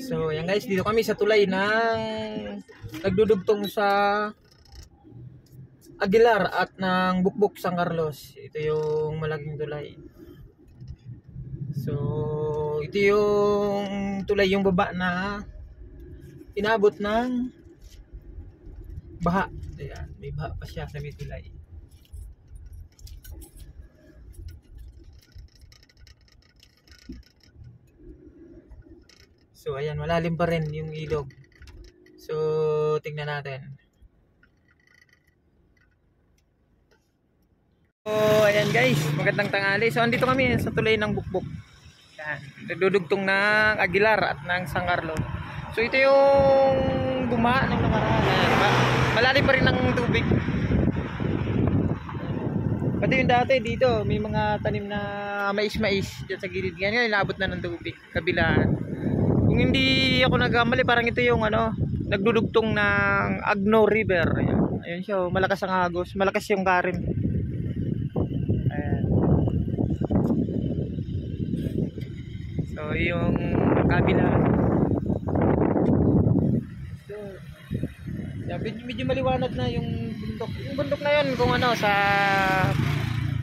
So yan guys, dito kami sa tulay ng nagdudugtong sa Aguilar at ng Bukbok San Carlos. Ito yung malaking tulay. So ito yung tulay, yung baba na inabot ng baha. Ayan, may baha pa siya sa may tulay. So ayan, malalim pa rin yung ilog. So tingnan natin. So ayan guys, magandang tanghali. So andito kami sa tulay ng Bukbok. Ayan, nagdudugtong ng Aguilar at ng San Carlos. So ito yung bumaha ng nakaraan. Ayan, malalim pa rin ng tubig. Pati yung dati dito, may mga tanim na mais-mais dyan sa gilid. Ngayon, inabot na ng tubig, kabilaan. Kung hindi ako nagkamali, parang ito yung nagdudugtong ng Agno River. Ayan, ayun siya, malakas ang agos, malakas yung karim. Ayan. So yung kabila. So, yeah, medyo maliwanag na yung bundok. Yung bundok na yun kung sa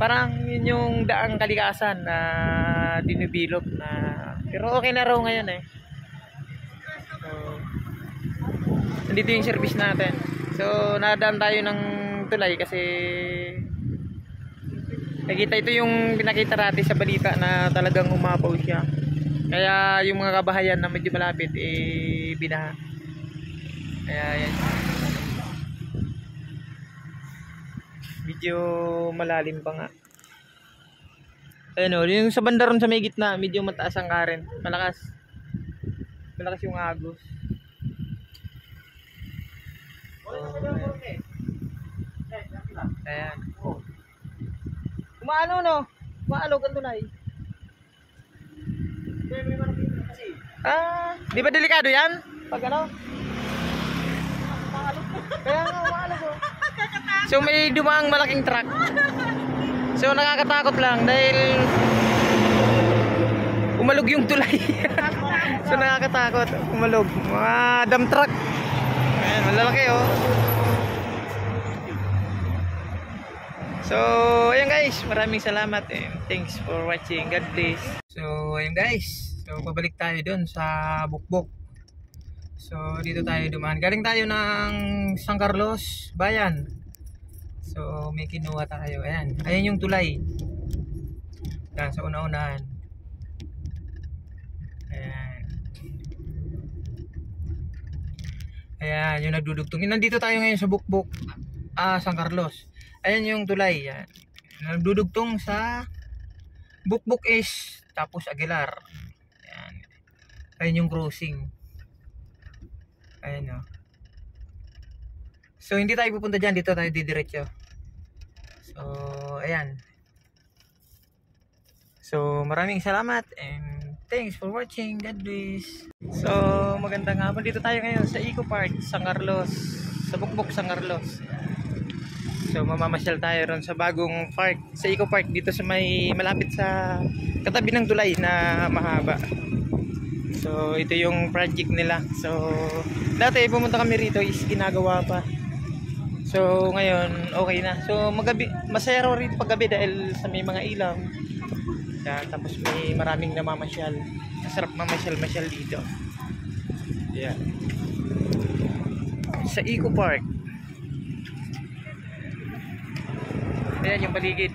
parang yun yung daang kalikasan na dinibilog na, pero okay na raw ngayon eh. So, nandito yung service natin. So nadaan tayo ng tulay kasi nakita, ito yung pinakita natin sa balita na talagang umapaw siya. Kaya yung mga kabahayan na medyo malapit binaha. Kaya yan, medyo malalim pa nga. Ayun yung sa banda ron sa may gitna, medyo mataas ang current. Malakas yung agos. Ayan. Umaalog ang tulay. Di ba delikado yan? Pag kaya nga umaalog oh. So may dumaang malaking truck. So nakakatakot lang dahil umalog yung tulay. So nakakatakot, umalog. Mga dump truck. Ayan, malalaki oh. So ayan guys, maraming salamat and thanks for watching. God bless. So ayan guys, so pabalik tayo dun sa Bukbok. So dito tayo dumaan. Galing tayo ng San Carlos Bayan. So may kinuha tayo. Ayan, ayan yung tulay. Yan sa una-unahan. Ayan, yung nagdudugtong. Nandito tayo ngayon sa Bukbok, San Carlos. Ayan yung tulay. Ayan. Nagdudugtong sa Bukbok East, tapos Aguilar. Ayan. Ayan yung crossing. Ayan o. So, hindi tayo pupunta dyan. Dito tayo didiretso. So, ayan. So, maraming salamat and thanks for watching. God bless. So, magandang hapon. Dito tayo ngayon sa Eco Park, San Carlos. Sa Bukbok, San Carlos. So, mamamasyal tayo ron sa bagong park. Sa Eco Park, dito sa may malapit sa katabi ng tulay na mahaba. So, ito yung project nila. So, dati pumunta kami rito is ginagawa pa. So, ngayon, okay na. So, masaya raw rito paggabi dahil sa may mga ilaw. Yan, tapos may maraming namamasyal. Masarap mamasyal-masyal dito. Yan. Sa Eco Park. Ayan yung paligid.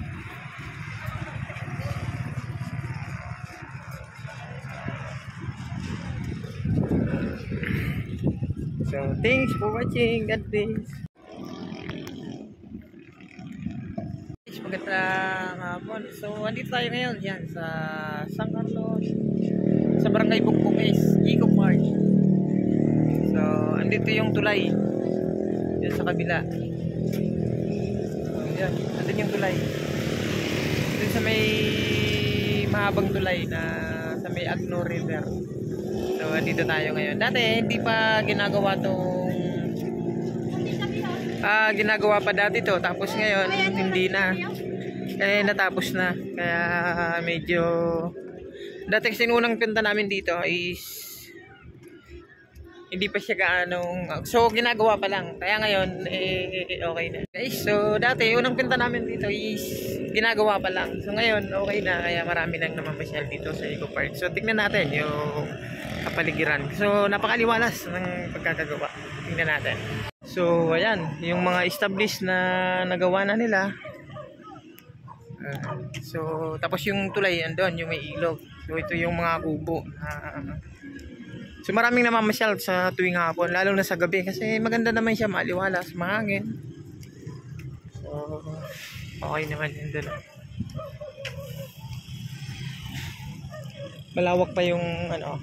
So, thanks for watching. God bless. Magandang hapon. So, andito tayo ngayon yan sa San Carlos, sa Barangay Bukbok Eco Park. So, andito yung tulay yan sa kabila. So, yan, andito yung tulay. Dito sa may mahabang tulay na sa may Agno River. So, andito tayo ngayon. Dati, hindi pa ginagawa ginagawa pa dati to, tapos ngayon hindi na, natapos na, kaya medyo Dati kasi unang pinta namin dito is hindi pa siya gaanong, so ginagawa pa lang, kaya ngayon okay na guys. So dati unang pinta namin dito is ginagawa pa lang, so ngayon okay na, kaya marami nang namamasyal dito sa Eco Park. So tingnan natin yung kapaligiran, so napakaliwalas ng pagkakagawa. Tingnan natin. So ayan yung mga established na nagawa na nila. So tapos yung tulay andun, yung may ilog. So ito yung mga kubo. So maraming namamasyal sa tuwing hapon, lalo na sa gabi kasi maganda naman siya, maliwalas, mahangin. So okay naman yun doon. Malawak pa yung ano,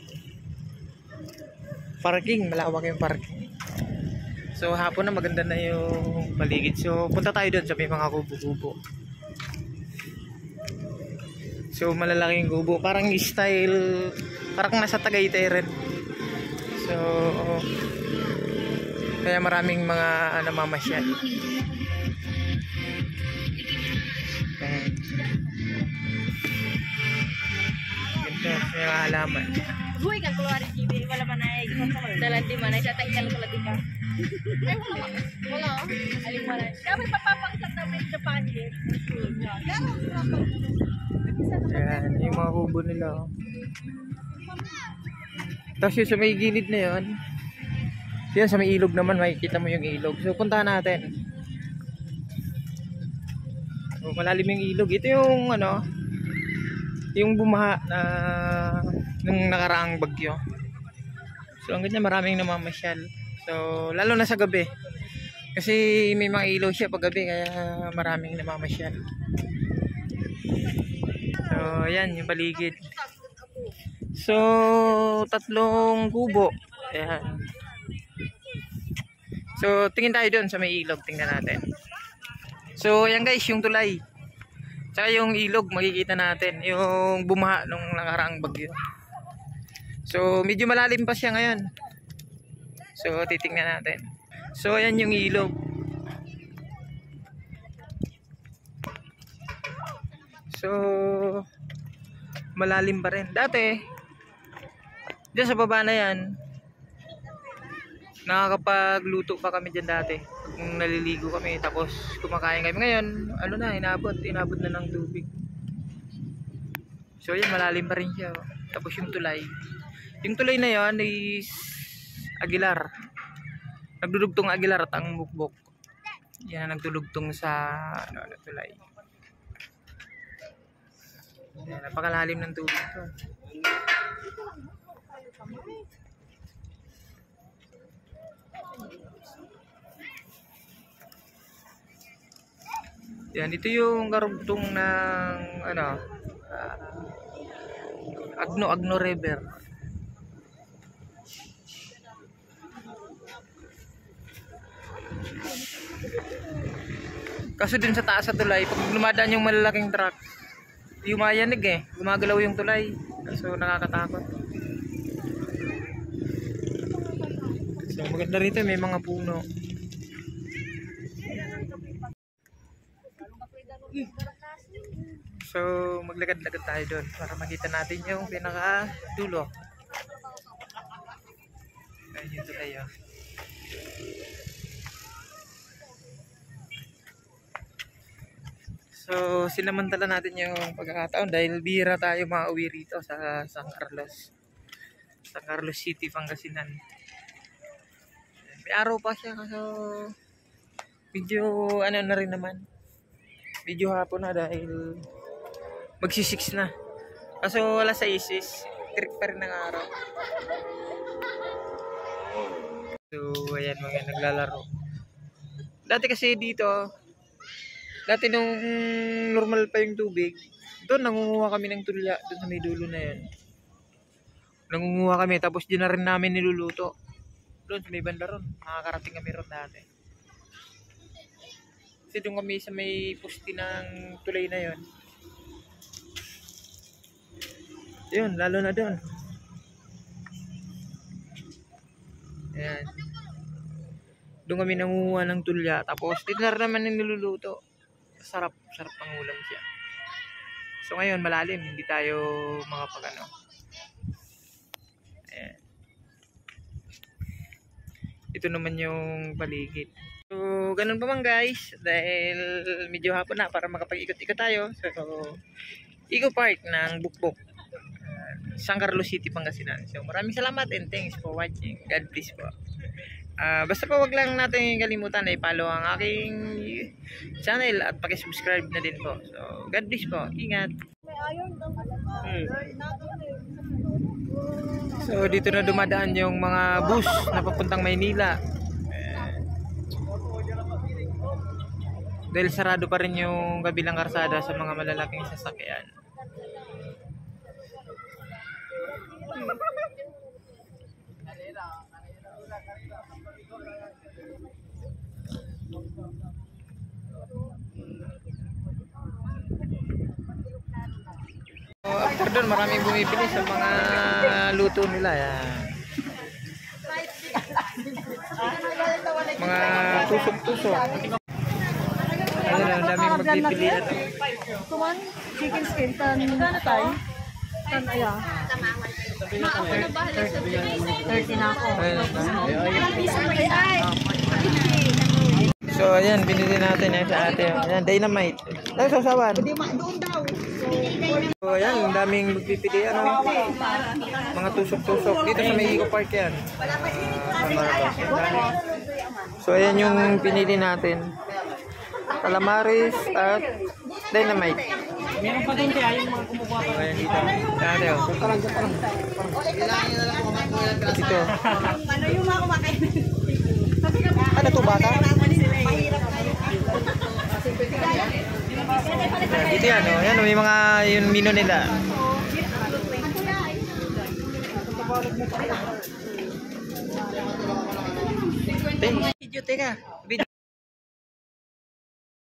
parking, malawak yung parking. So hapon na maganda na yung paligid. So punta tayo doon sa may mga kubo-kubo. So malalaking kubo, parang style, parang nasa Tagaytay rin. So kaya maraming mga namamasyal. Ganda, may mga halaman. Huy, kan keluar di TV, wala man ay dalan di mana siya tayo wala di ka. Ay wala. Aling wala. Kami papapangsat namin sa panit. Ayan, yung mga kubo nila. Tapos yung sa may gilid na yun, yan sa may ilog naman, makikita mo yung ilog. So puntahan natin. So malalim yung ilog. Ito yung ano, yung bumaha na nung nakaraang bagyo. So ang ganyan, maraming namamasyal. So lalo na sa gabi, kasi may mga ilaw siya pag gabi, kaya maraming namamasyal. So ayan yung paligid. So tatlong kubo. Ayan. So tingin tayo doon sa may ilog, tingnan natin. So ayan guys, yung tulay tsaka yung ilog, makikita natin yung bumaha nung nakaraang bagyo. So medyo malalim pa siya ngayon. So titingnan natin. So ayan yung ilog. So malalim pa rin. Dati diyan sa baba na yan, nakakapagluto pa kami dyan dati. Kung naliligo kami, tapos kumakain kami. Ngayon, ano na, inabot na ng tubig. So yan, malalim pa rin siya. Tapos yung tulay. Yung tulay na yan is Aguilar. Nagdudugtong Aguilar at ang Bukbok. Yan, nagdudugtong sa ano, tulay. Yan, napakalalim ng tubig to. Yan, ito yung karugtong ng ano, Agno River. Kaso din sa taas sa tulay, pag lumadaan yung malalaking truck, yumayanig eh, gumagalaw yung tulay. So nakakatakot. So maganda rito, may mga puno. So maglakad-lakad tayo doon para makita natin yung pinaka dulo. Ayun yung tulay oh. So sinamantala natin yung pagkakataon dahil bihira tayo mauwi rito sa San Carlos. San Carlos City, Pangasinan. May araw pa siya, so medyo ano na rin naman. Medyo hapon na dahil magsi-6 na. Kaso wala sa isis, trick pa rin ng araw. So ayan, mga naglalaro. Dati kasi dito, dati nung normal pa yung tubig, doon nangunguha kami ng tulya, doon sa may dulo na yan. Nangunguha kami, tapos di na rin namin niluluto. Doon sa may banda ron, nakakarating kami ron dati. Kasi doon kami sa may pusti ng tulay na yon. Yun, lalo na doon. Ayan. Doon kami nangunguha ng tulya, tapos di na rin naman niluluto. Sarap ang ulam siya. So ngayon malalim, hindi tayo makapag-ano. Ayan. Ito naman yung paligid. So ganun pa man guys, dahil medyo hapon na para makapag-ikot-ikot tayo. So Eco Park ng Bukbok, San Carlos City, Pangasinan. So maraming salamat and thanks for watching. God bless po. Basta pa wag lang natin kalimutan na i-follow ang aking channel at paki-subscribe na din po. So God bless po. Ingat. So dito na dumadaan yung mga bus na papuntang Maynila. Dahil sarado pa rin yung kabilang karsada sa mga malalaking sasakyan. After doon, maraming bumibili sa mga luto nila. Yan. Mga tusok-tusok. Ayun, ang daming magpipili. Kuman, chicken skin, tan tay. Tan aya. 30 na ako. So, ayan, binili natin yan sa ate. Ayan, dynamite. Ano sasawan? So, ayan, ang daming magpipili. Ano? Mga tusok-tusok. Dito sa may Eco Park yan. So, ayan yung pinili natin. Calamaris at dynamite. Meron pa din kaya yung mga kumukuha pa. Ayan dito. Ate, oh. Dito. Ano yung mga kumakain? Ano to, bata? Dito yan, oh. Yan, oh, may mga yung menu nila. Video, teka. Video.